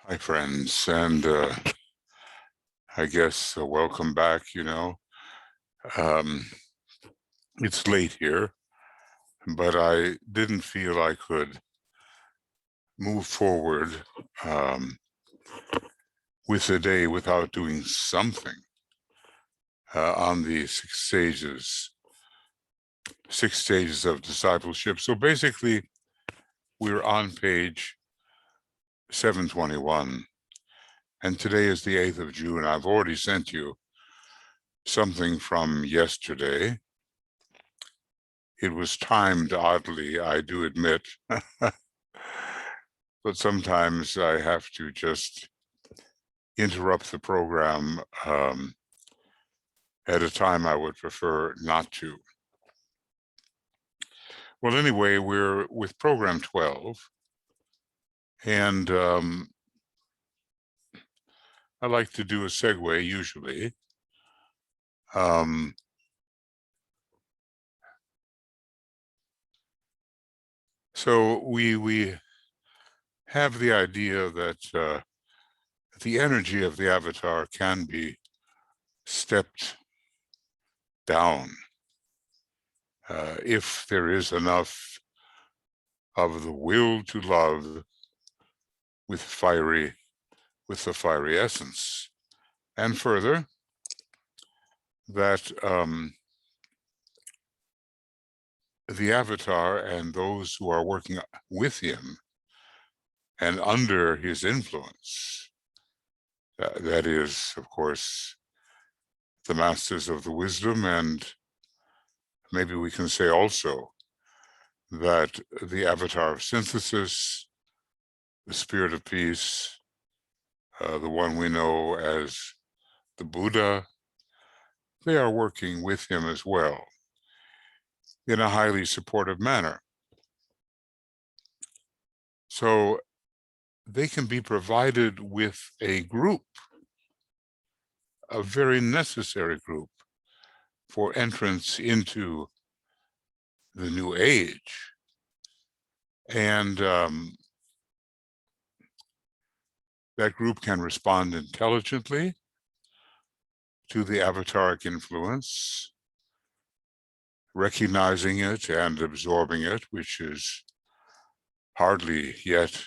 Hi, friends, and I guess welcome back. Um, it's late here, but I didn't feel I could move forward um, with the day without doing something on the six stages of discipleship. So basically, we're on page 721, and today is the 8th of June. I've already sent you something from yesterday. It was timed oddly, I do admit, but sometimes I have to just interrupt the program at a time I would prefer not to. Well, anyway, we're with program 12, and I like to do a segue usually. So we have the idea that the energy of the avatar can be stepped down if there is enough of the will to love with the fiery essence. And further, that the avatar and those who are working with him and under his influence, that is, of course, the masters of the wisdom, and maybe we can say also that the avatar of synthesis, the spirit of peace, the one we know as the Buddha, they are working with him as well in a highly supportive manner. So they can be provided with a group, a very necessary group for entrance into the new age. And that group can respond intelligently to the avataric influence, recognizing it and absorbing it, which is hardly yet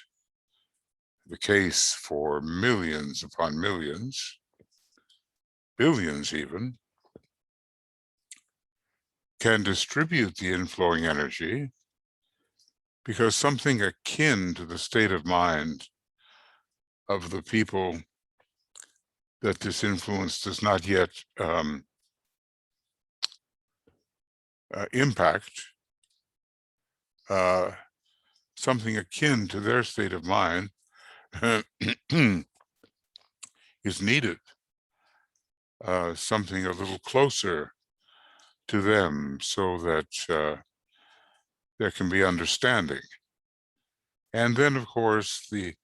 the case for millions upon millions, billions even, can distribute the inflowing energy, because something akin to the state of mind of the people that this influence does not yet impact, something akin to their state of mind is needed, something a little closer to them, so that there can be understanding. And then, of course, the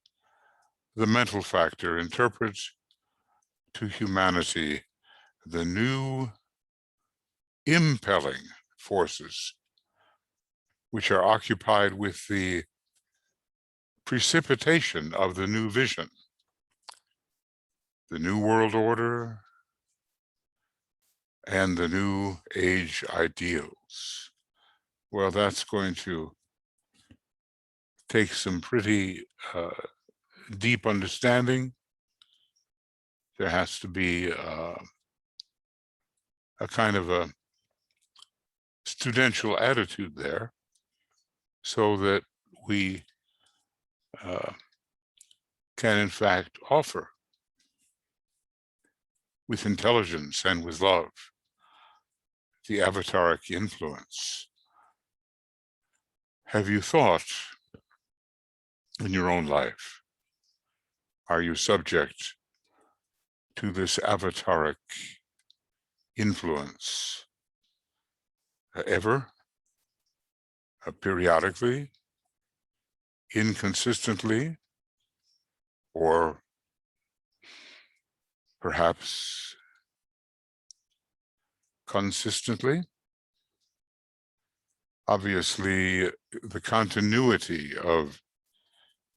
mental factor interprets to humanity the new impelling forces which are occupied with the precipitation of the new vision, the new world order, and the new age ideals. Well, that's going to take some pretty deep understanding. There has to be a kind of a studential attitude there, so that we can in fact offer with intelligence and with love the avataric influence. Have you thought in your own life, are you subject to this avataric influence ever, periodically, inconsistently, or perhaps consistently? Obviously, the continuity of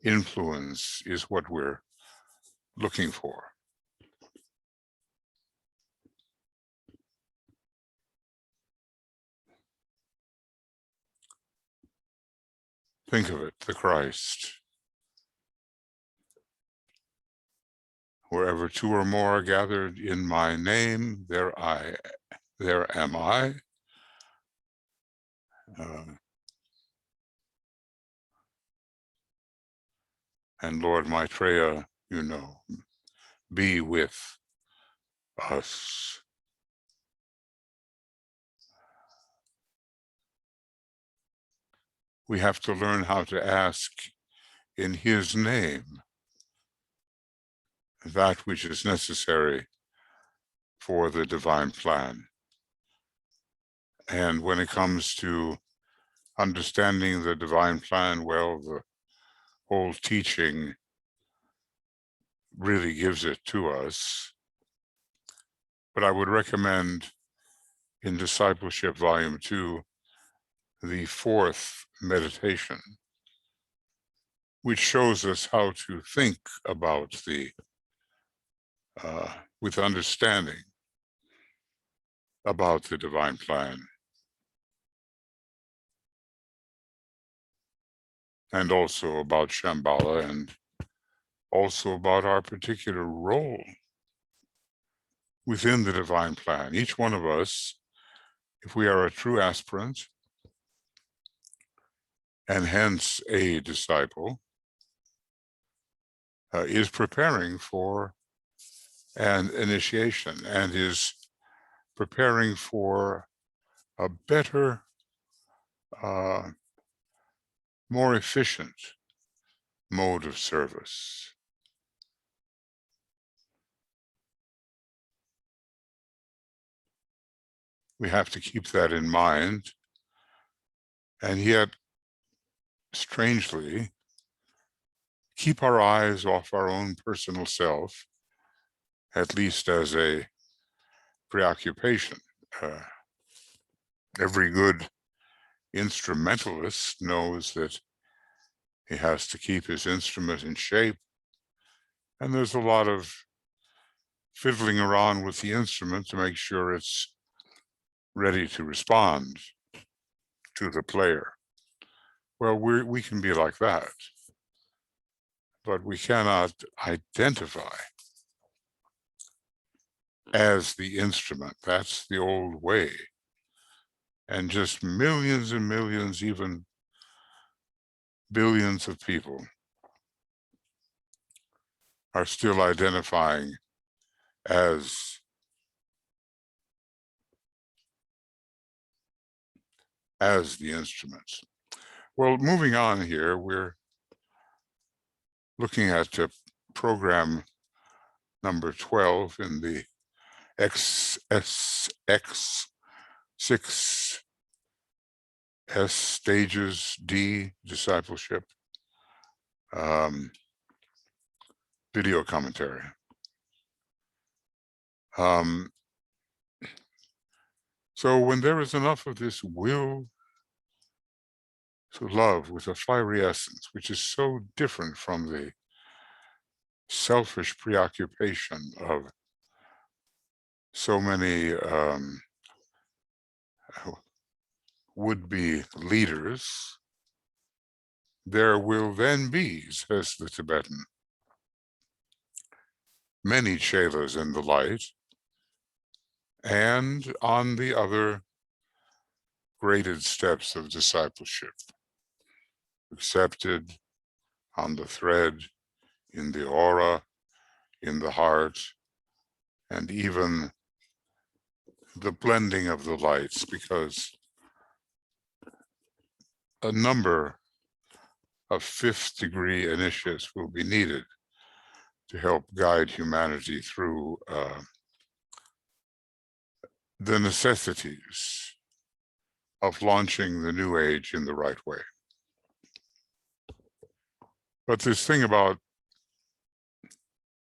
influence is what we're looking for. Think of it, the Christ. Wherever two or more are gathered in my name, there am I. And Lord Maitreya, you know, be with us. We have to learn how to ask in his name that which is necessary for the divine plan. And when it comes to understanding the divine plan, well, the whole teaching really gives it to us. But I would recommend in Discipleship Volume 2, the 4th meditation, which shows us how to think about with understanding about the divine plan. And also about Shambhala, and also about our particular role within the divine plan. Each one of us, if we are a true aspirant, and hence a disciple, is preparing for an initiation and is preparing for a better, more efficient mode of service. We have to keep that in mind, and yet, strangely, keep our eyes off our own personal self, at least as a preoccupation. Every good instrumentalist knows that he has to keep his instrument in shape, and there's a lot of fiddling around with the instrument to make sure it's ready to respond to the player. Well, we can be like that, but we cannot identify as the instrument. That's the old way. And just millions and millions, even billions of people are still identifying as the instruments. Well, moving on here, we're looking at program number 12 in the Six Stages D Discipleship video commentary. So when there is enough of this will to love with a fiery essence, which is so different from the selfish preoccupation of so many would-be leaders, there will then be, says the Tibetan, many Chelas in the light, and on the other graded steps of discipleship, accepted on the thread, in the aura, in the heart, and even the blending of the lights, because a number of fifth-degree initiates will be needed to help guide humanity through the necessities of launching the new age in the right way. But this thing about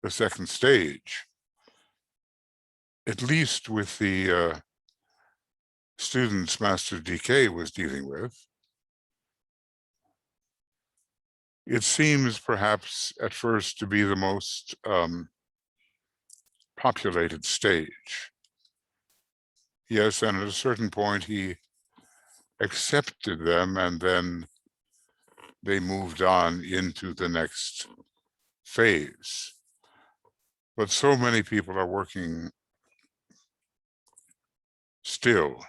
the second stage, at least with the students Master DK was dealing with, It seems perhaps at first to be the most populated stage. Yes, and at a certain point he accepted them, and then they moved on into the next phase. But so many people are working still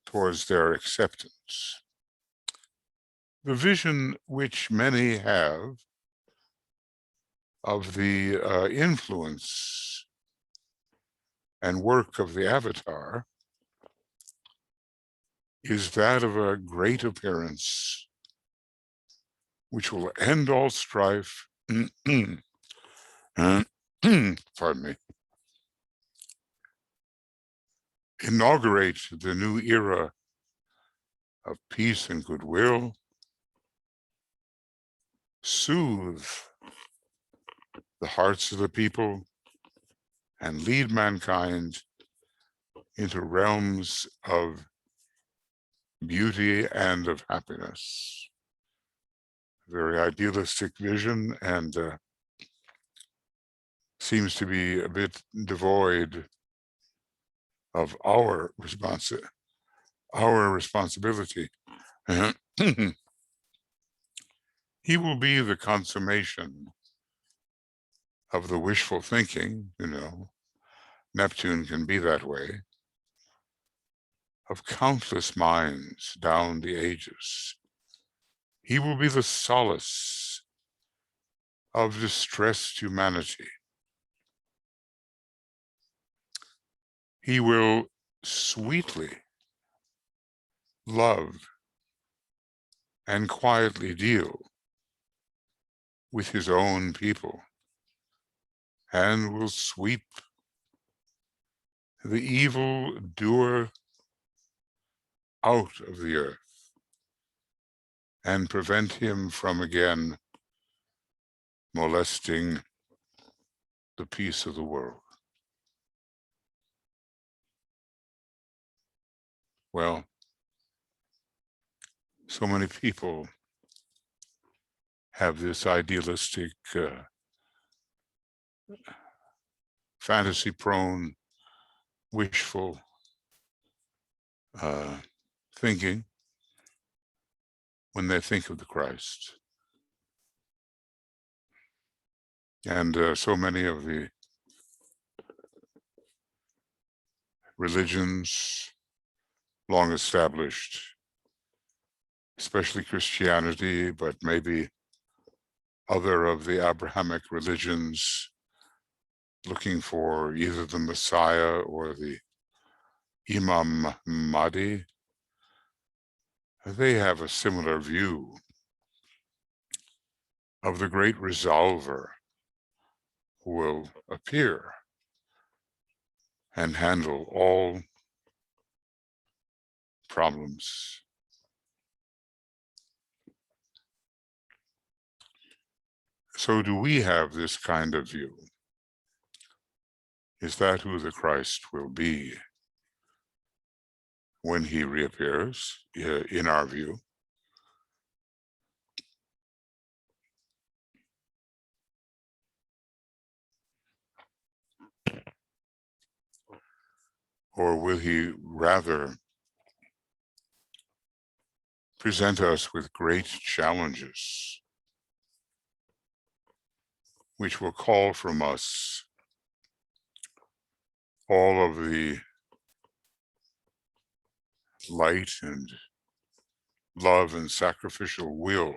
towards their acceptance. The vision which many have of the influence and work of the avatar is that of a great appearance which will end all strife, pardon me, inaugurate the new era of peace and goodwill, soothe the hearts of the people, and lead mankind into realms of beauty and of happiness. Very idealistic vision, and seems to be a bit devoid of our responsibility. He will be the consummation of the wishful thinking, Neptune can be that way, of countless minds down the ages. He will be the solace of distressed humanity. He will sweetly love and quietly deal with his own people, and will sweep the evil doer out of the earth and prevent him from again molesting the peace of the world. Well, so many people have this idealistic, fantasy-prone, wishful thinking when they think of the Christ. And so many of the religions long established, especially Christianity, but maybe other of the Abrahamic religions, looking for either the Messiah or the Imam Mahdi, they have a similar view of the great resolver who will appear and handle all problems. So do we have this kind of view? Is that who the Christ will be when he reappears, in our view? Or will he rather present us with great challenges, which will call from us all of the light and love and sacrificial will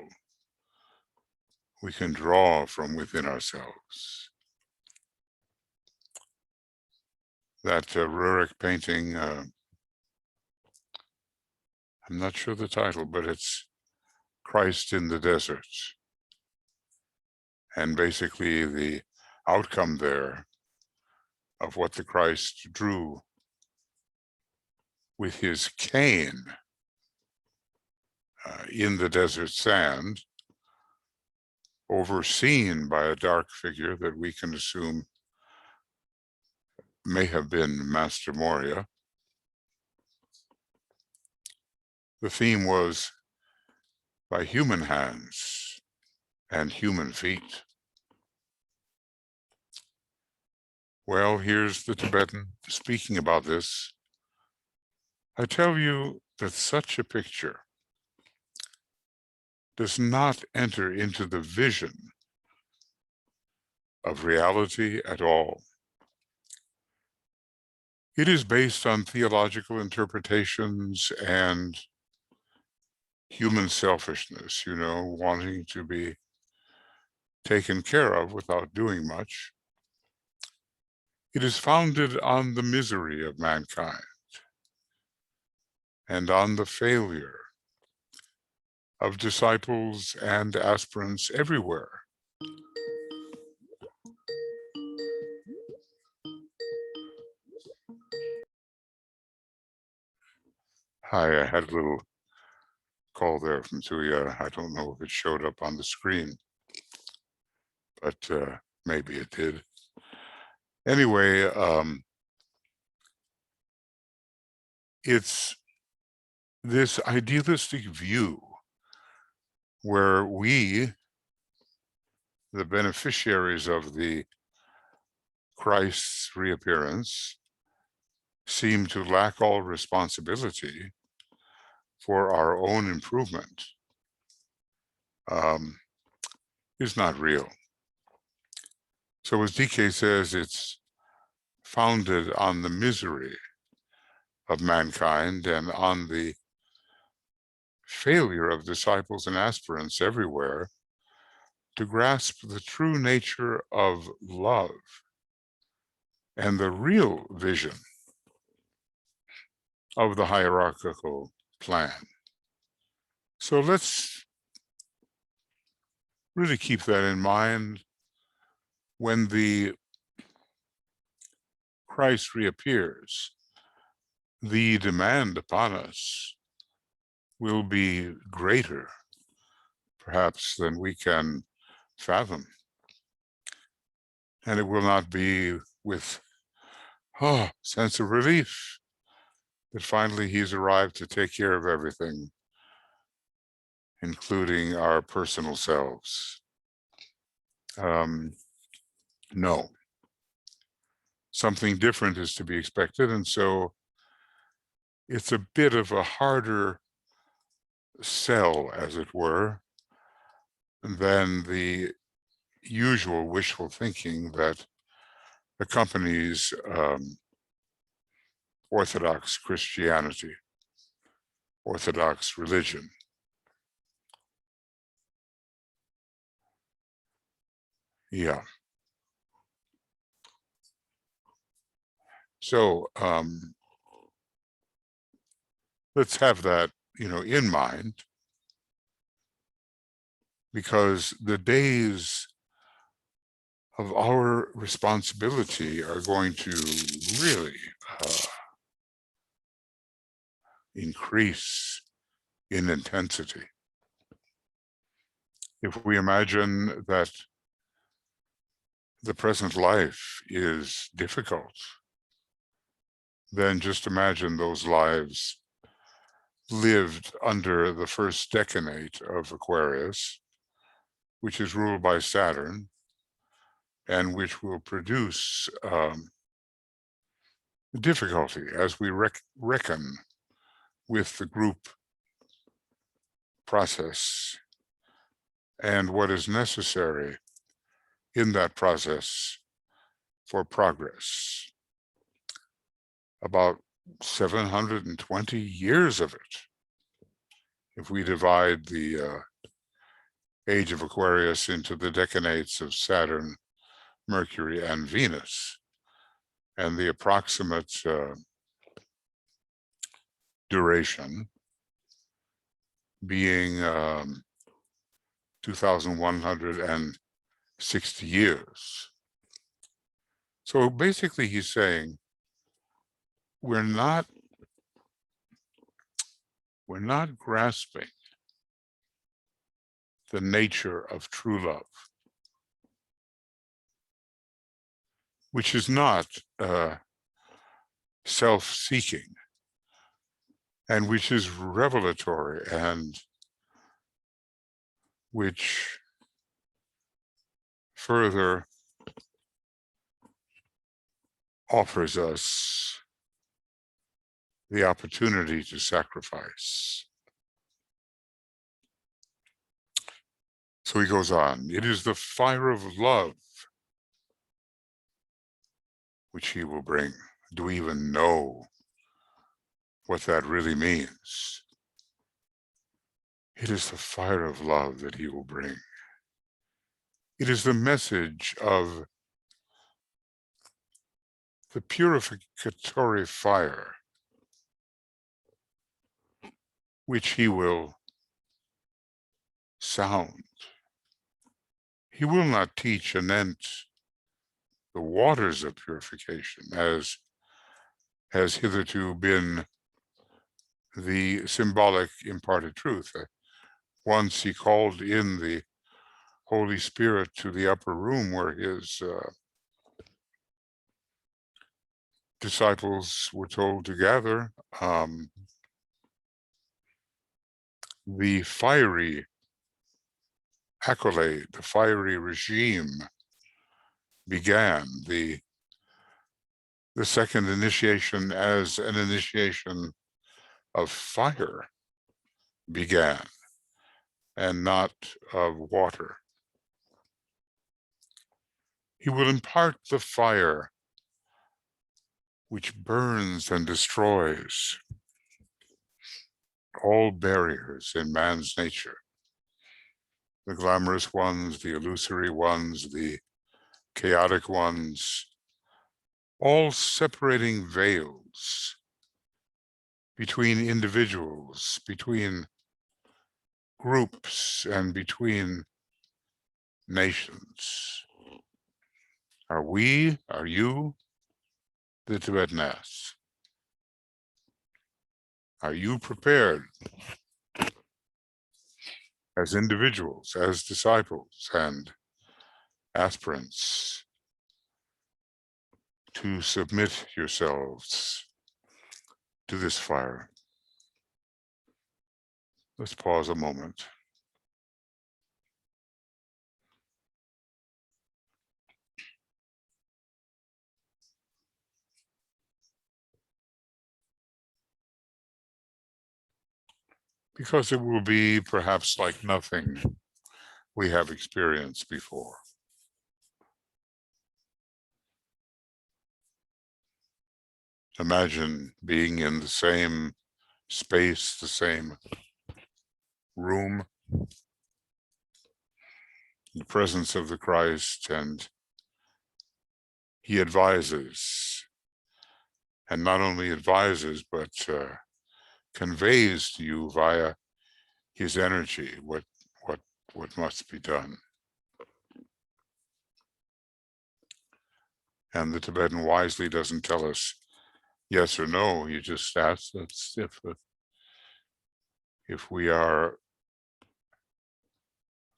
we can draw from within ourselves? That Rurik painting, I'm not sure the title, but it's Christ in the Desert. And basically the outcome there of what the Christ drew with his cane in the desert sand, overseen by a dark figure that we can assume may have been Master Moria. The theme was, by human hands, and human feet. Well, here's the Tibetan speaking about this. I tell you that such a picture does not enter into the vision of reality at all. It is based on theological interpretations and human selfishness, wanting to be taken care of without doing much. It is founded on the misery of mankind and on the failure of disciples and aspirants everywhere. Hi, I had a little call there from Tuya. I don't know if it showed up on the screen, but maybe it did. Anyway, it's this idealistic view where we, the beneficiaries of the Christ's reappearance, seem to lack all responsibility for our own improvement, is not real. So as DK says, it's founded on the misery of mankind and on the failure of disciples and aspirants everywhere to grasp the true nature of love and the real vision of the hierarchical plan. So let's really keep that in mind when the Christ reappears. The demand upon us will be greater, perhaps, than we can fathom. And it will not be with sense of relief that finally he's arrived to take care of everything, including our personal selves. No. Something different is to be expected, and so it's a bit of a harder sell, as it were, than the usual wishful thinking that accompanies Orthodox Christianity, Orthodox religion. Yeah. So let's have that, in mind, because the days of our responsibility are going to really increase in intensity. If we imagine that the present life is difficult, then just imagine those lives lived under the first decade of Aquarius, which is ruled by Saturn, and which will produce difficulty as we reckon with the group process and what is necessary in that process for progress. About 720 years of it, if we divide the age of Aquarius into the decanates of Saturn, Mercury, and Venus, and the approximate duration being 2,160 years. So basically he's saying we're not grasping the nature of true love, which is not self-seeking, and which is revelatory, and which further offers us the opportunity to sacrifice. So he goes on, it is the fire of love which he will bring. Do we even know what that really means? It is the fire of love that he will bring. It is the message of the purificatory fire which he will sound. He will not teach anent the waters of purification, as has hitherto been the symbolic imparted truth. Once he called in the Holy Spirit to the upper room where his disciples were told to gather. The fiery accolade, the fiery regime began. The second initiation as an initiation of fire began, and not of water. He will impart the fire which burns and destroys all barriers in man's nature. The glamorous ones, the illusory ones, the chaotic ones, all separating veils between individuals, between groups, and between nations. Are you, the Tibetan asks, are you prepared as individuals, as disciples and aspirants to submit yourselves to this fire? Let's pause a moment. Because it will be perhaps like nothing we have experienced before. Imagine being in the same space, the same room, in the presence of the Christ, and he advises, and not only advises, but conveys to you via his energy what must be done. And the Tibetan wisely doesn't tell us yes or no. He just asks us if we are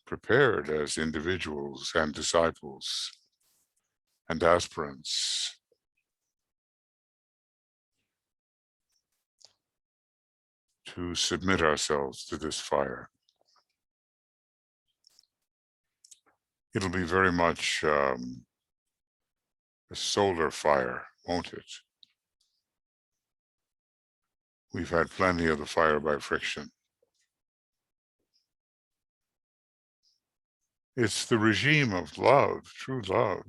prepared as individuals and disciples and aspirants to submit ourselves to this fire. It'll be very much a solar fire, won't it? We've had plenty of the fire by friction. It's the regime of love, true love.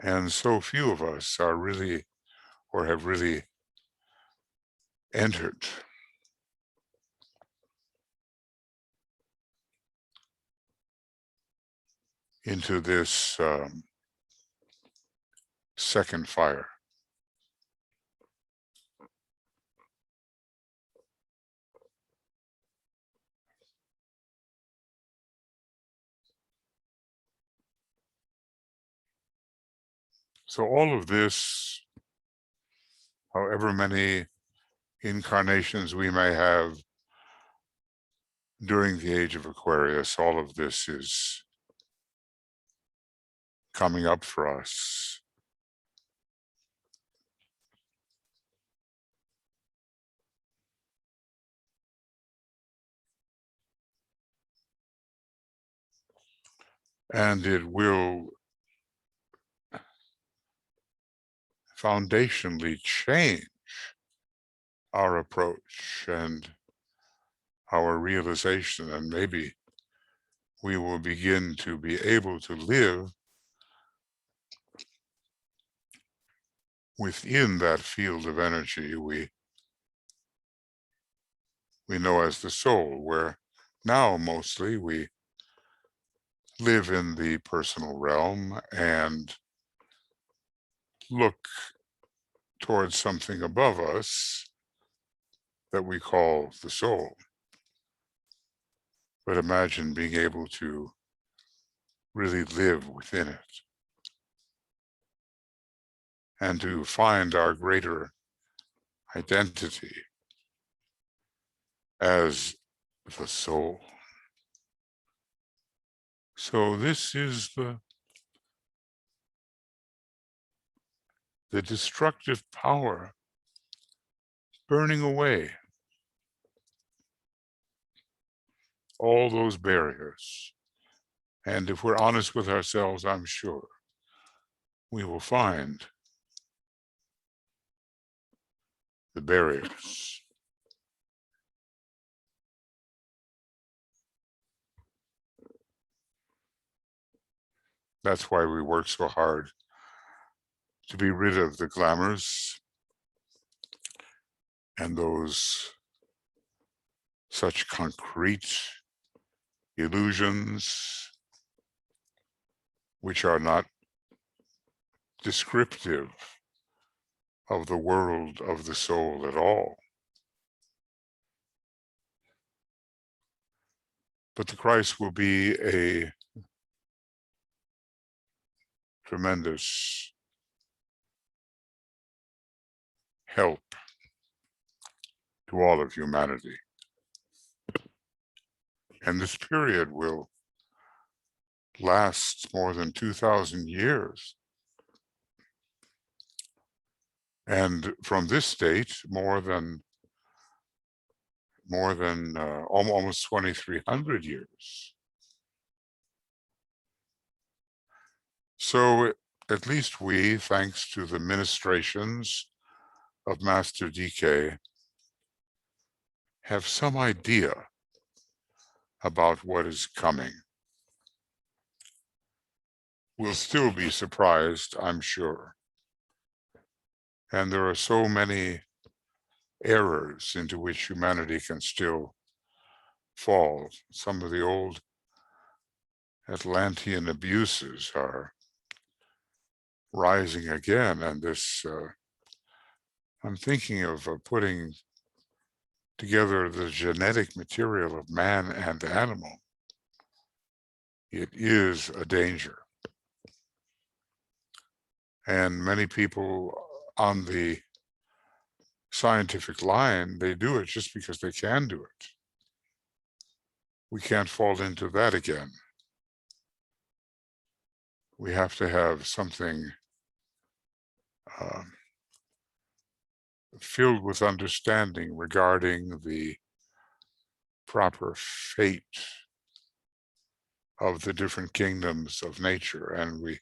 And so few of us are really, or have really entered into this second fire. So all of this, however many incarnations we may have during the age of Aquarius, all of this is coming up for us. and it will foundationally change our approach and our realization, and maybe we will begin to be able to live within that field of energy we know as the soul, where now mostly we live in the personal realm and look towards something above us that we call the soul. But imagine being able to really live within it and to find our greater identity as the soul. So this is the destructive power burning away all those barriers. And if we're honest with ourselves, I'm sure we will find the barriers. That's why we work so hard to be rid of the glamours and those such concrete illusions which are not descriptive of the world of the soul at all. But the Christ will be a tremendous help to all of humanity. And this period will last more than 2,000 years. And from this state, more than almost 2,300 years. So at least we, thanks to the ministrations of Master DK, have some idea about what is coming. We'll still be surprised, I'm sure. And there are so many errors into which humanity can still fall. Some of the old Atlantean abuses are rising again, and this I'm thinking of putting together the genetic material of man and animal. It is a danger. And many people on the scientific line, they do it just because they can do it. We can't fall into that again. We have to have something filled with understanding regarding the proper fate of the different kingdoms of nature. And we,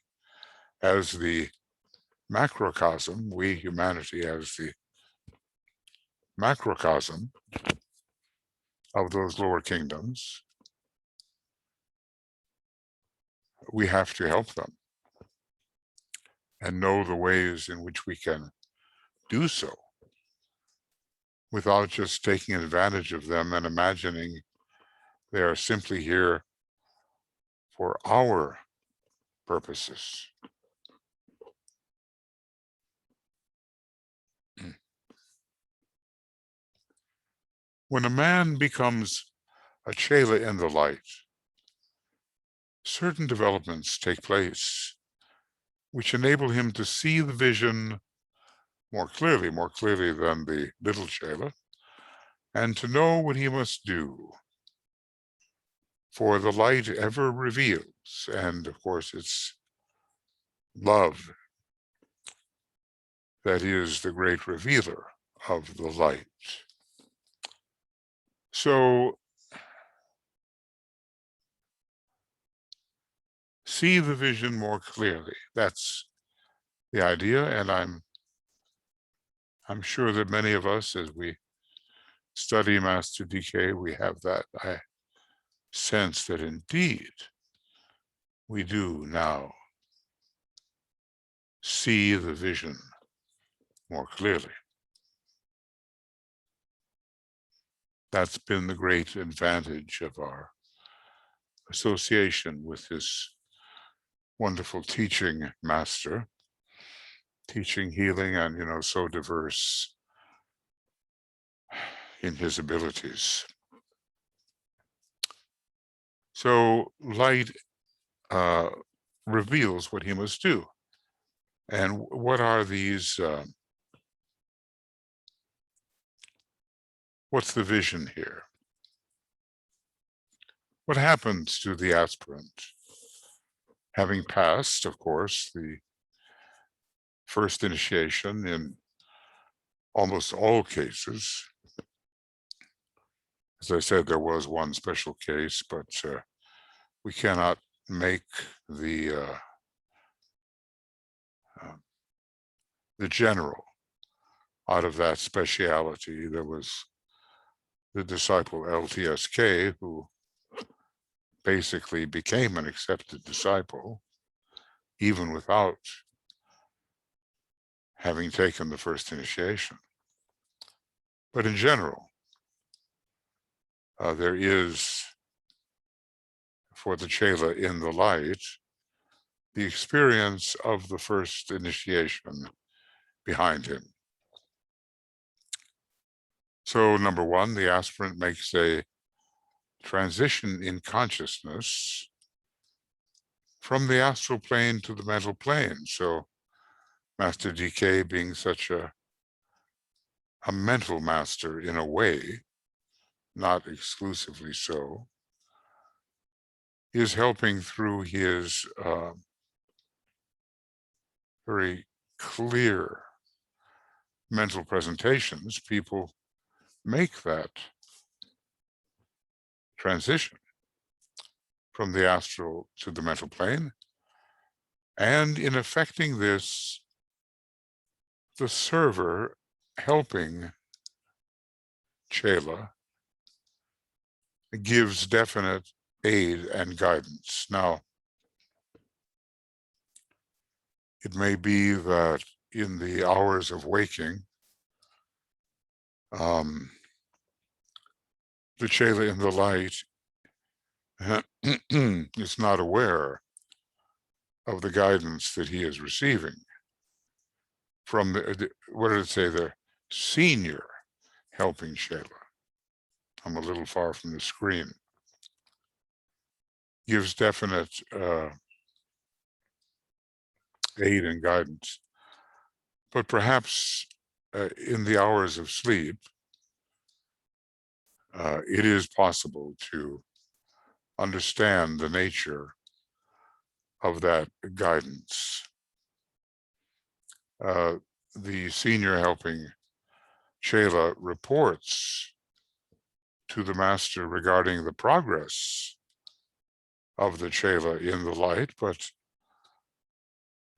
as the macrocosm, we humanity as the macrocosm of those lower kingdoms, we have to help them and know the ways in which we can do so without just taking advantage of them and imagining they are simply here for our purposes. When a man becomes a Chela in the light, certain developments take place which enable him to see the vision more clearly than the little Chela, and to know what he must do. For the light ever reveals, and of course it's love that is the great revealer of the light. So see the vision more clearly. That's the idea, and I'm sure that many of us, as we study Master DK, we have that sense that indeed we do now see the vision more clearly. That's been the great advantage of our association with this wonderful teaching master, teaching healing, and so diverse in his abilities. So light reveals what he must do. And what are these, what's the vision here? What happens to the aspirant? Having passed, of course, the first initiation in almost all cases. As I said, there was one special case, but we cannot make the general out of that speciality. There was the disciple LTSK who basically became an accepted disciple, even without having taken the first initiation. But in general, there is, for the Chela in the light, the experience of the first initiation behind him. So number one, the aspirant makes a transition in consciousness from the astral plane to the mental plane. So Master DK, being such a mental master in a way, not exclusively so, is helping through his very clear mental presentations. People make that transition from the astral to the mental plane. And in effecting this, the server helping Chela gives definite aid and guidance. Now, it may be that in the hours of waking, the Chela in the light is not aware of the guidance that he is receiving from what did it say, the senior helping Chela. I'm a little far from the screen. Gives definite aid and guidance. But perhaps in the hours of sleep, it is possible to understand the nature of that guidance. The senior helping Chela reports to the master regarding the progress of the Chela in the light, but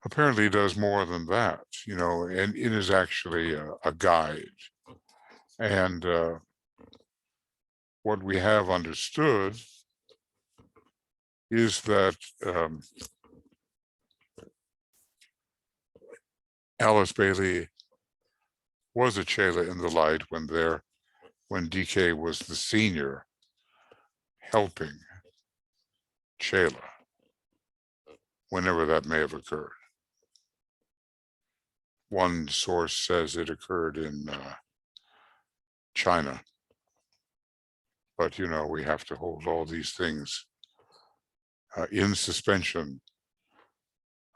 apparently does more than that, and it is actually a guide. And what we have understood is that Alice Bailey was a Chela in the light when DK was the senior helping Chela, whenever that may have occurred. One source says it occurred in China, but we have to hold all these things in suspension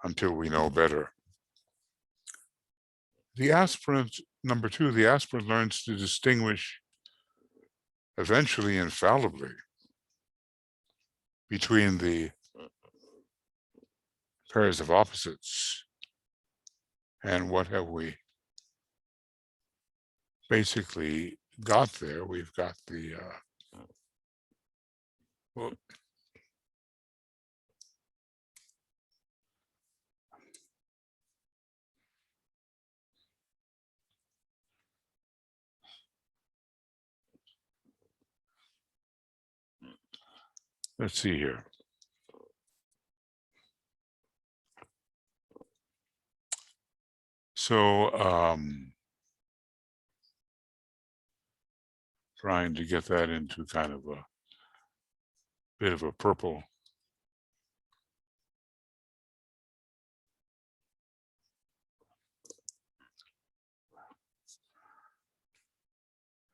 until we know better. The aspirant, number two, the aspirant learns to distinguish, eventually infallibly, between the pairs of opposites. And what have we basically got there? We've got the let's see here. So trying to get that into kind of a bit of a purple.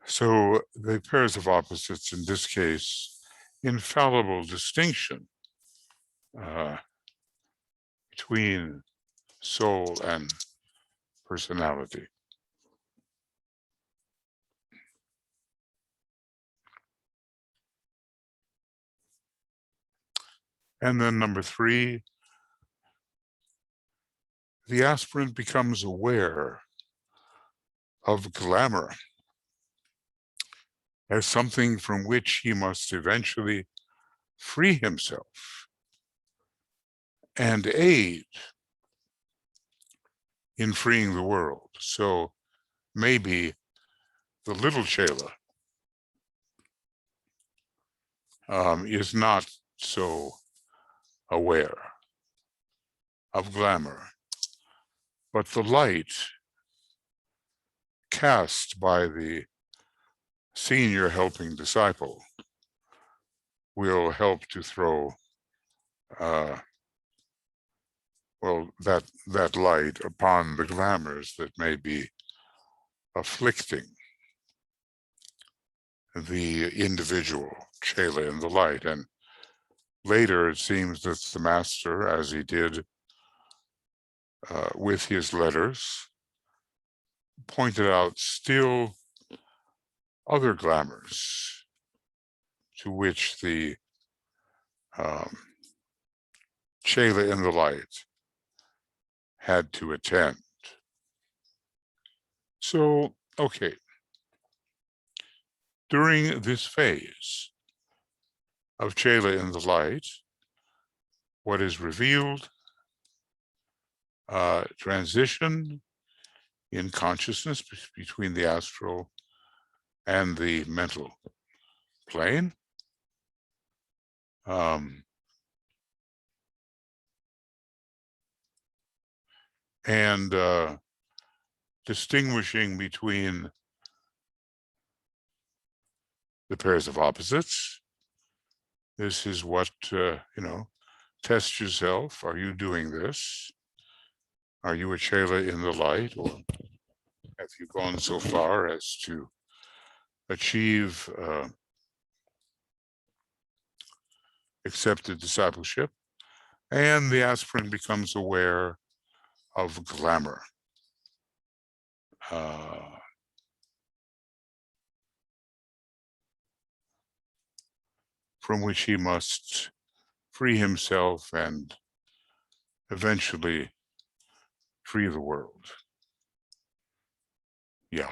So the pairs of opposites, in this case, infallible distinction between soul and personality. And then number 3, the aspirant becomes aware of glamour as something from which he must eventually free himself and aid in freeing the world. So maybe the little Chela is not so aware of glamour, but the light cast by the senior helping disciple will help to throw that light upon the glamours that may be afflicting the individual Chela in the light. And later it seems that the master, as he did with his letters, pointed out still other glamours to which the Chela in the light had to attend. So, okay, during this phase of Chela in the light, what is revealed? Transition in consciousness between the astral and the mental plane. And distinguishing between the pairs of opposites. This is what, test yourself. Are you doing this? Are you a Chela in the light, or have you gone so far as to achieve accepted discipleship? And the aspirant becomes aware of glamour. From which he must free himself and eventually free the world. Yeah.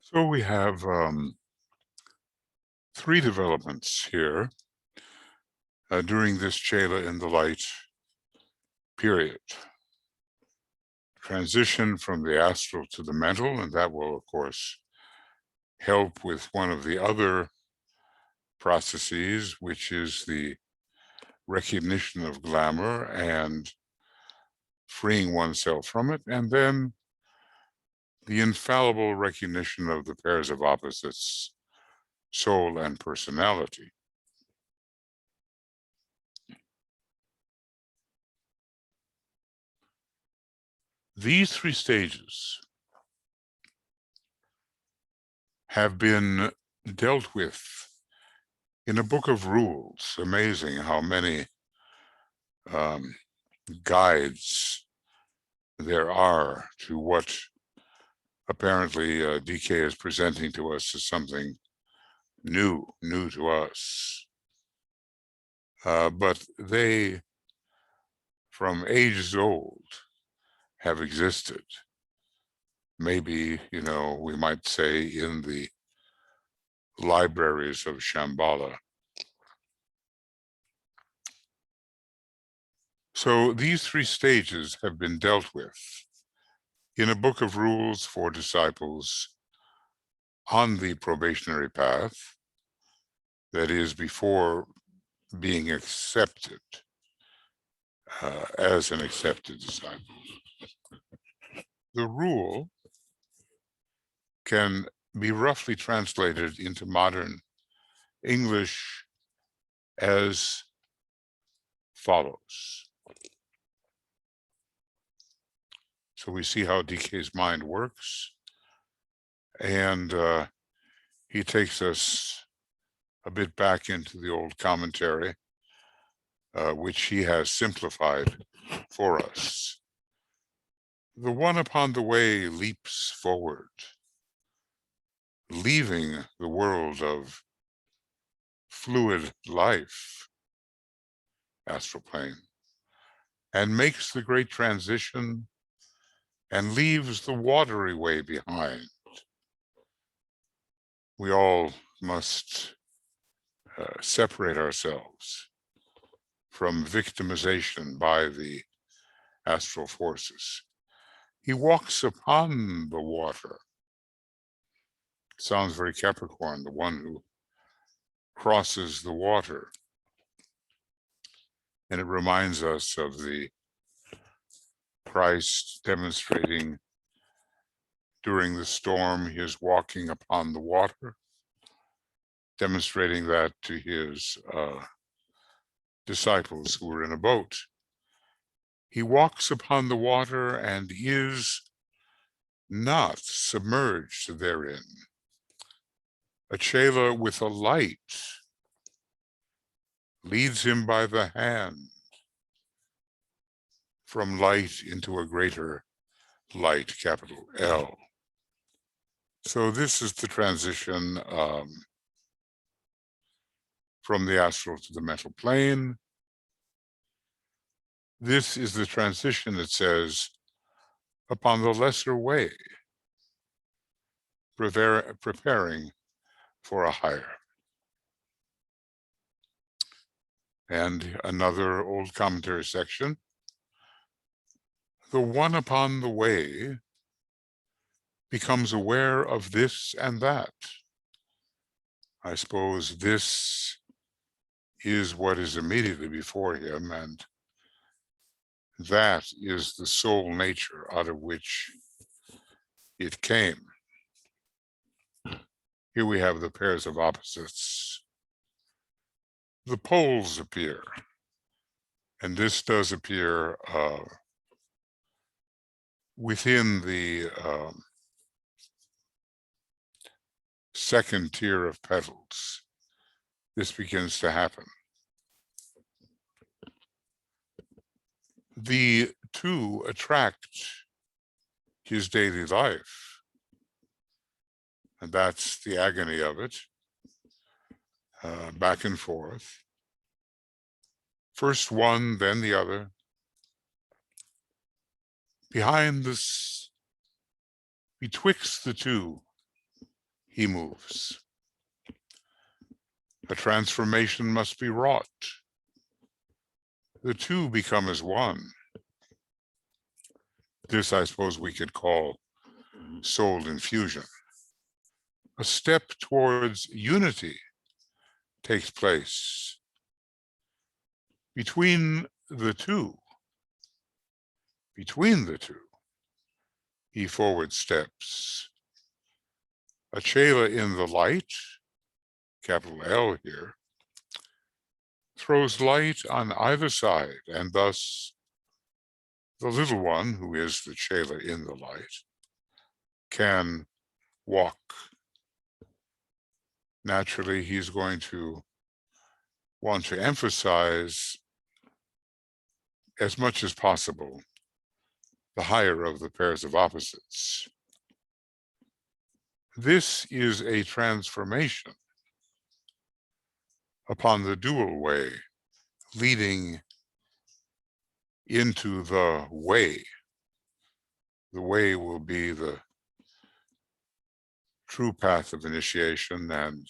So we have 3 developments here during this Chela in the light period. Transition from the astral to the mental, and that will, of course, help with one of the other processes, which is the recognition of glamour and freeing oneself from it, and then the infallible recognition of the pairs of opposites, soul and personality. These 3 stages have been dealt with in a book of rules. Amazing how many guides there are to what apparently DK is presenting to us as something new to us. But they, from ages old, have existed. Maybe, we might say in the libraries of Shambhala. So these three stages have been dealt with in a book of rules for disciples on the probationary path, that is, before being accepted as an accepted disciple. The rule can be roughly translated into modern English as follows. So we see how DK's mind works, and he takes us a bit back into the old commentary, which he has simplified for us. The one upon the way leaps forward, leaving the world of fluid life, astral plane, and makes the great transition and leaves the watery way behind. We all must separate ourselves from victimization by the astral forces. He walks upon the water. Sounds very Capricorn, the one who crosses the water. And it reminds us of the Christ demonstrating during the storm his walking upon the water, demonstrating that to his disciples who were in a boat. He walks upon the water and is not submerged therein. A Chela with a light leads him by the hand from light into a greater light, capital L. So this is the transition from the astral to the mental plane. This is the transition, it says, upon the lesser way, preparing for a higher. And another old commentary section. The one upon the way becomes aware of this and that. I suppose this is what is immediately before him, and that is the soul nature out of which it came. Here we have the pairs of opposites. The poles appear, and this does appear within the second tier of petals. This begins to happen. The two attract his daily life, and that's the agony of it, back and forth. First one, then the other. Behind this, betwixt the two, he moves. A transformation must be wrought. The two become as one. This, I suppose, we could call soul infusion. A step towards unity takes place. Between the two, he forward steps. A Chela in the light, capital L here, throws light on either side, and thus the little one, who is the Chela in the light, can walk. Naturally, he's going to want to emphasize as much as possible the higher of the pairs of opposites. This is a transformation upon the dual way, leading into the way. The way will be the true path of initiation, and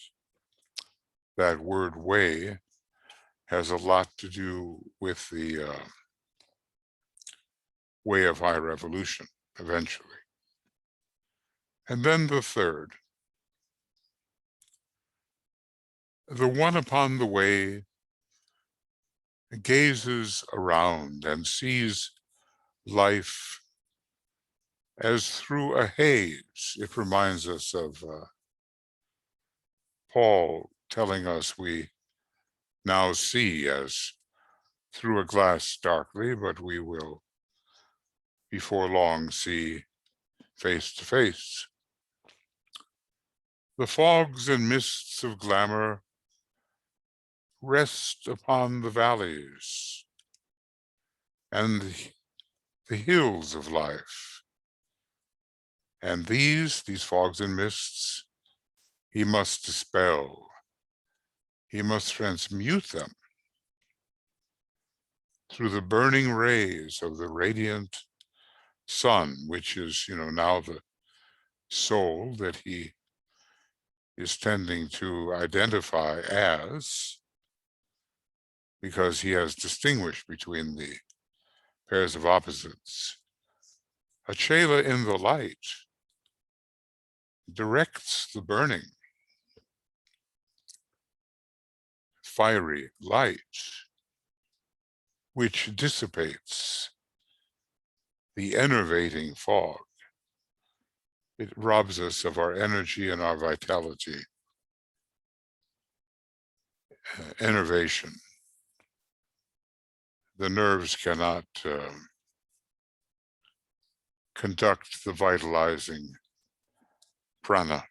that word way has a lot to do with the way of higher evolution eventually. And then the third, the one upon the way gazes around and sees life as through a haze. It reminds us of Paul telling us we now see as through a glass darkly, but we will before long see face to face. The fogs and mists of glamour rest upon the valleys and the hills of life. And these fogs and mists, he must dispel. He must transmute them through the burning rays of the radiant sun, which is, now the soul that he is tending to identify as, because he has distinguished between the pairs of opposites. A Chela in the light directs the burning, fiery light, which dissipates the enervating fog. It robs us of our energy and our vitality. Enervation. The nerves cannot conduct the vitalizing prana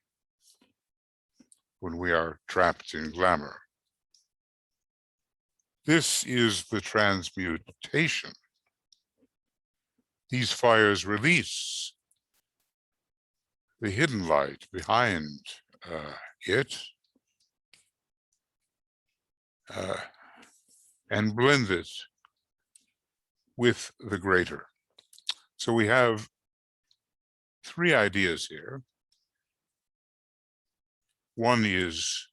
when we are trapped in glamour. This is the transmutation. These fires release the hidden light behind it and blend it with the greater. So we have three ideas here. One is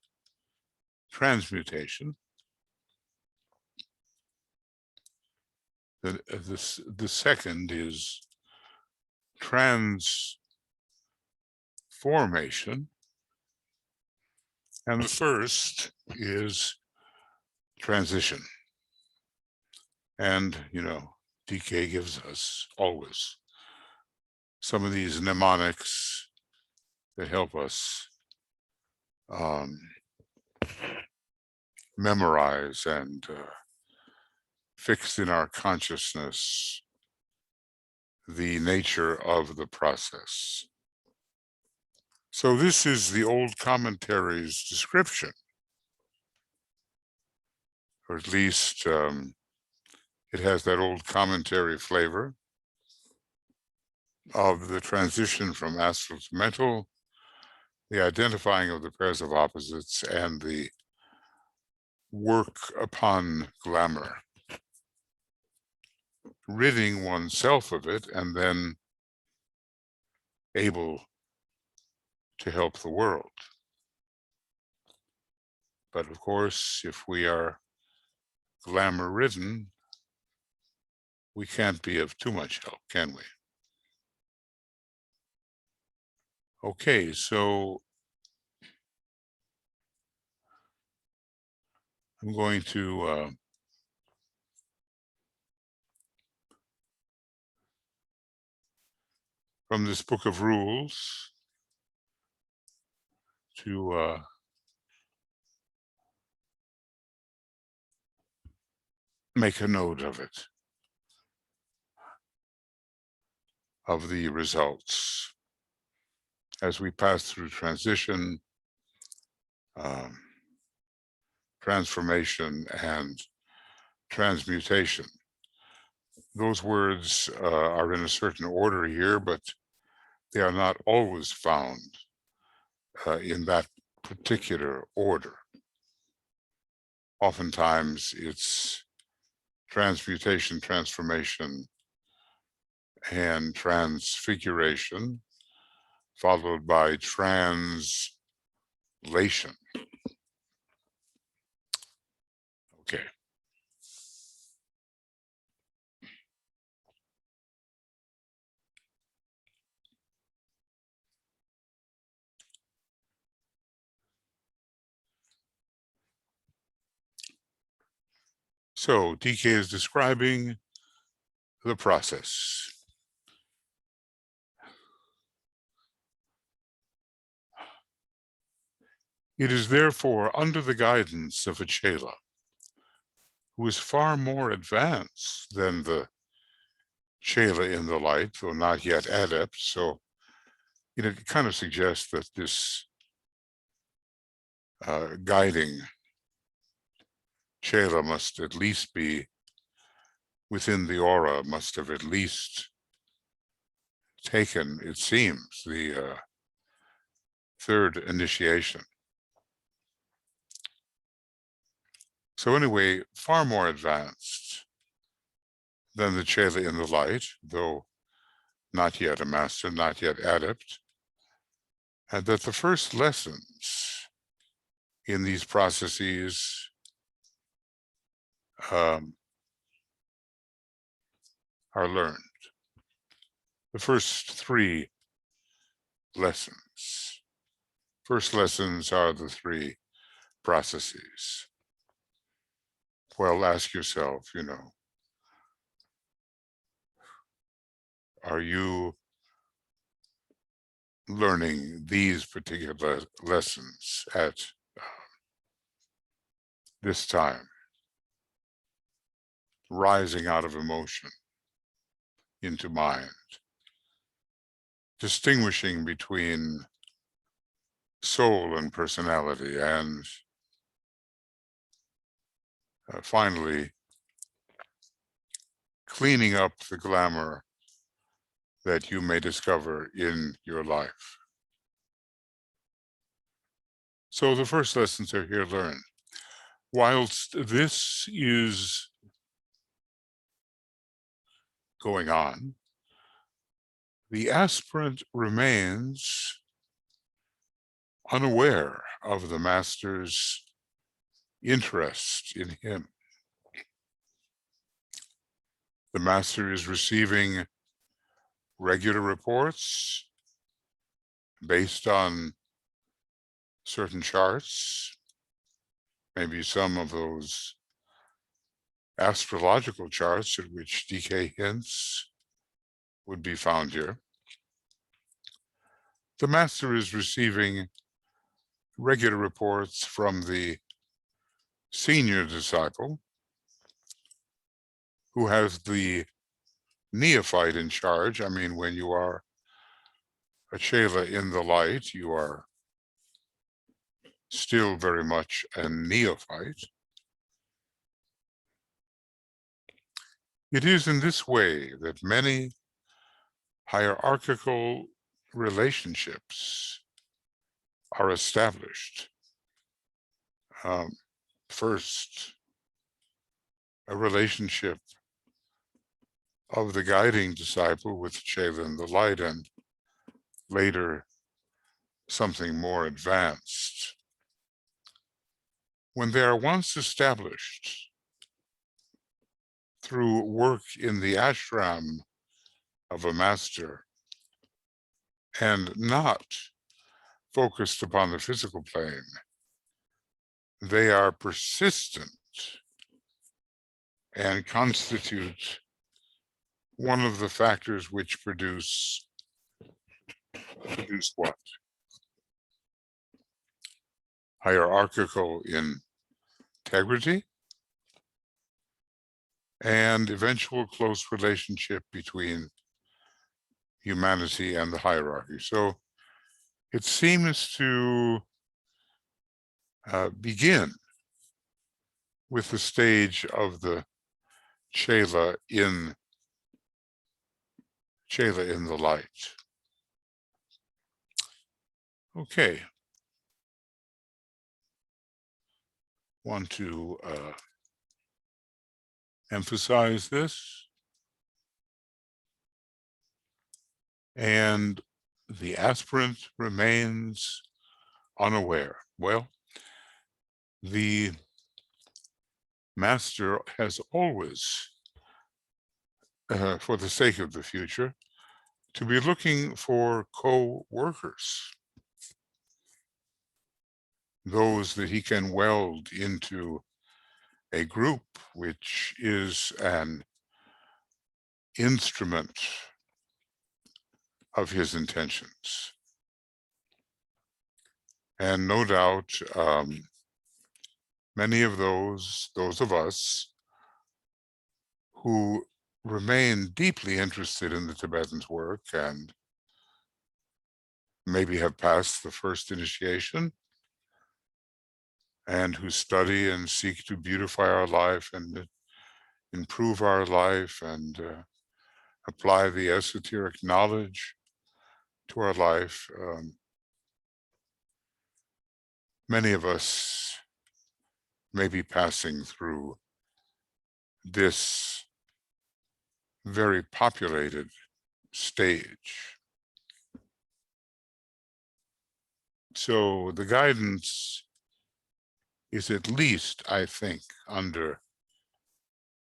transmutation. The second is transformation. And the first is transition. And, DK gives us always some of these mnemonics that help us memorize and fix in our consciousness the nature of the process. So this is the old commentary's description, or at least it has that old commentary flavor of the transition from astral to mental, the identifying of the pairs of opposites, and the work upon glamour, ridding oneself of it and then able to help the world. But of course, if we are glamour ridden, we can't be of too much help, can we? Okay, so I'm going to from this book of rules to make a note of it, of the results as we pass through transition, transformation, and transmutation. Those words are in a certain order here, but they are not always found in that particular order. Oftentimes it's transmutation, transformation, and transfiguration, followed by translation. Okay. So DK is describing the process. It is therefore under the guidance of a Chela, who is far more advanced than the Chela in the light, though not yet adept. So, it kind of suggests that this guiding Chela must at least be within the aura, must have at least taken, it seems, the third initiation. So anyway, far more advanced than the Chela in the light, though not yet a master, not yet adept, and that the first lessons in these processes are learned. The first three lessons. First lessons are the three processes. Well, ask yourself, are you learning these particular lessons at this time? Rising out of emotion into mind, distinguishing between soul and personality, and finally, cleaning up the glamour that you may discover in your life. So the first lessons are here learned. Whilst this is going on, the aspirant remains unaware of the master's interest in him. The master is receiving regular reports based on certain charts, maybe some of those astrological charts at which DK hints would be found here. The master is receiving regular reports from the senior disciple, who has the neophyte in charge. I mean, when you are a Chela in the light, you are still very much a neophyte. It is in this way that many hierarchical relationships are established. First, a relationship of the guiding disciple with Chela in the light, and later something more advanced. When they are once established through work in the ashram of a master and not focused upon the physical plane, they are persistent and constitute one of the factors which produce what? Hierarchical integrity and eventual close relationship between humanity and the hierarchy. So it seems to begin with the stage of the Chela in the light. Okay. Want to emphasize this. And the aspirant remains unaware. Well, the master has always, for the sake of the future, to be looking for co-workers, those that he can weld into a group which is an instrument of his intentions. And no doubt, many of those of us who remain deeply interested in the Tibetan's work and maybe have passed the first initiation and who study and seek to beautify our life and improve our life and apply the esoteric knowledge to our life. Many of us may be passing through this very populated stage. So the guidance is at least, I think, under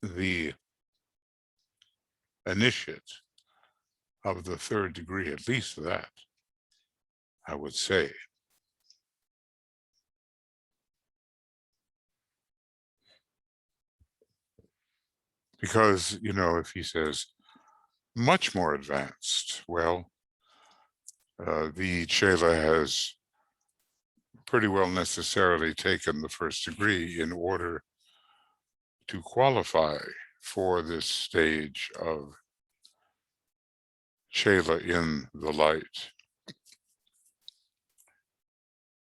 the initiate of the third degree, at least that, I would say. Because, you know, if he says much more advanced, well, the Chela has pretty well necessarily taken the first degree in order to qualify for this stage of Chela in the light.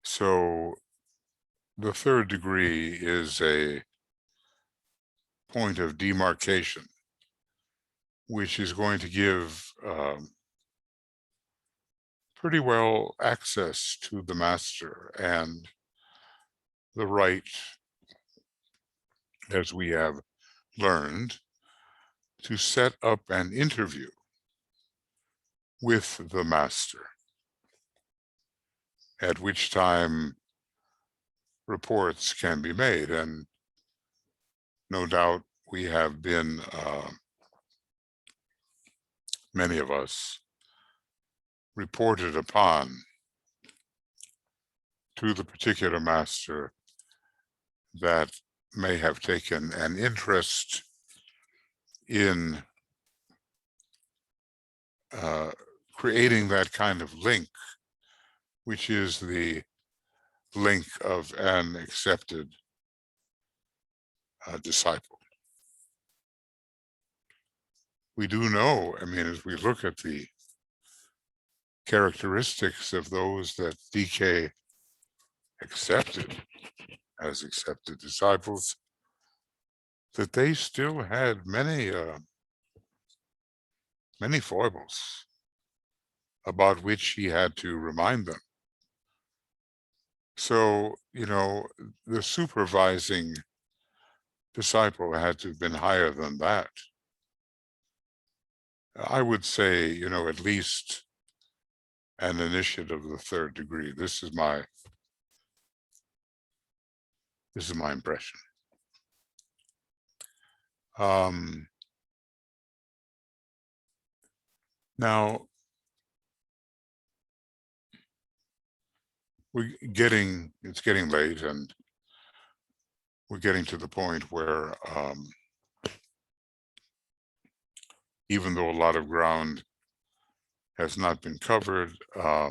So the third degree is a point of demarcation, which is going to give pretty well access to the master and the right, as we have learned, to set up an interview with the master, at which time reports can be made. And no doubt we have been, many of us, reported upon to the particular master that may have taken an interest in creating that kind of link, which is the link of an accepted disciple. We do know, I mean, as we look at the characteristics of those that DK accepted as accepted disciples, that they still had many foibles about which he had to remind them. So, you know, the supervising disciple had to have been higher than that. I would say, you know, at least an initiate of the third degree. This is my impression. Now, it's getting late, and we're getting to the point where even though a lot of ground has not been covered, I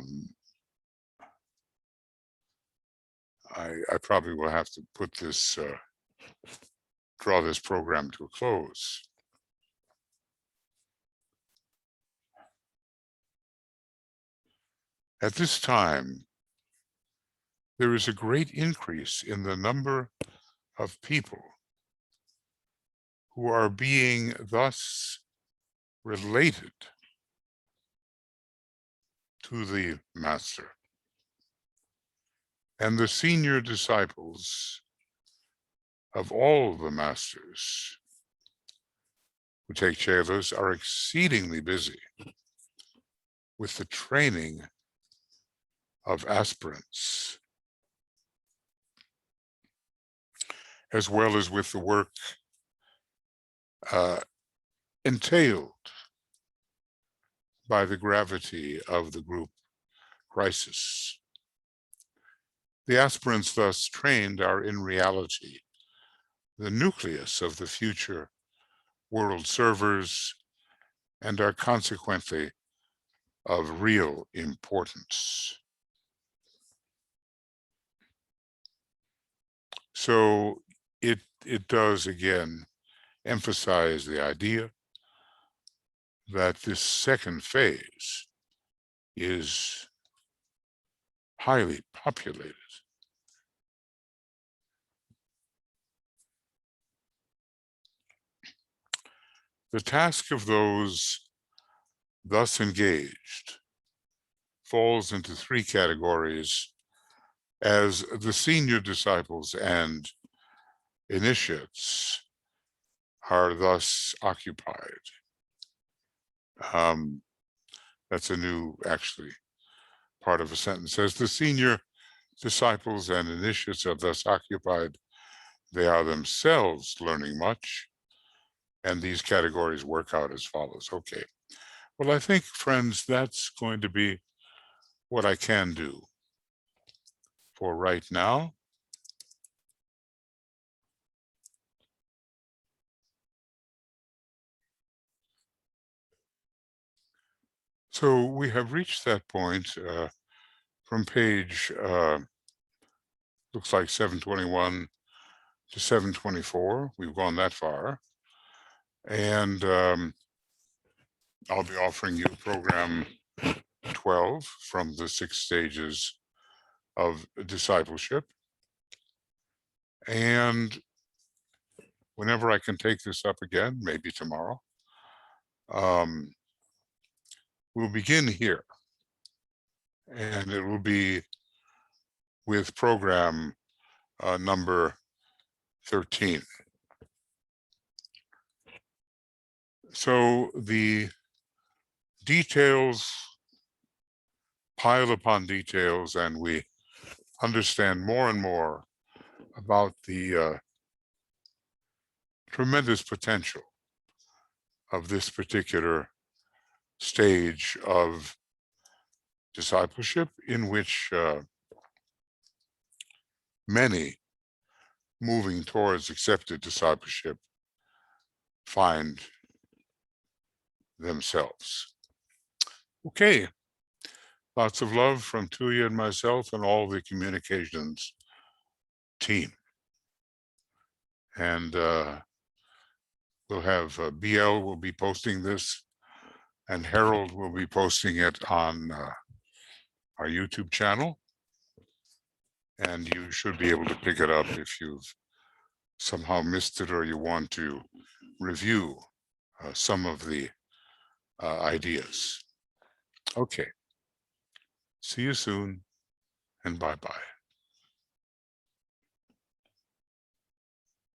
probably will have to put this, draw this program to a close. At this time, there is a great increase in the number of people who are being thus related to the master. And the senior disciples of all the masters who take Chelas are exceedingly busy with the training of aspirants, as well as with the work entailed by the gravity of the group crisis. The aspirants thus trained are in reality the nucleus of the future world servers and are consequently of real importance. So it does again emphasize the idea that this second phase is highly populated. The task of those thus engaged falls into three categories as the senior disciples and initiates are thus occupied. That's a new, actually, part of a sentence. As the senior disciples and initiates are thus occupied, they are themselves learning much, and these categories work out as follows. Okay, well, I think, friends, that's going to be what I can do for right now. So we have reached that point from page, looks like 721 to 724. We've gone that far. And I'll be offering you program 12 from the 6 stages of discipleship. And whenever I can take this up again, maybe tomorrow, we'll begin here. And it will be with program number 13. So the details pile upon details, and we understand more and more about the tremendous potential of this particular stage of discipleship, in which many moving towards accepted discipleship find themselves. Okay, lots of love from Tuya and myself and all the communications team. And we'll have BL will be posting this, and Harold will be posting it on our YouTube channel. And you should be able to pick it up if you've somehow missed it or you want to review some of the ideas. Okay. See you soon, and bye-bye.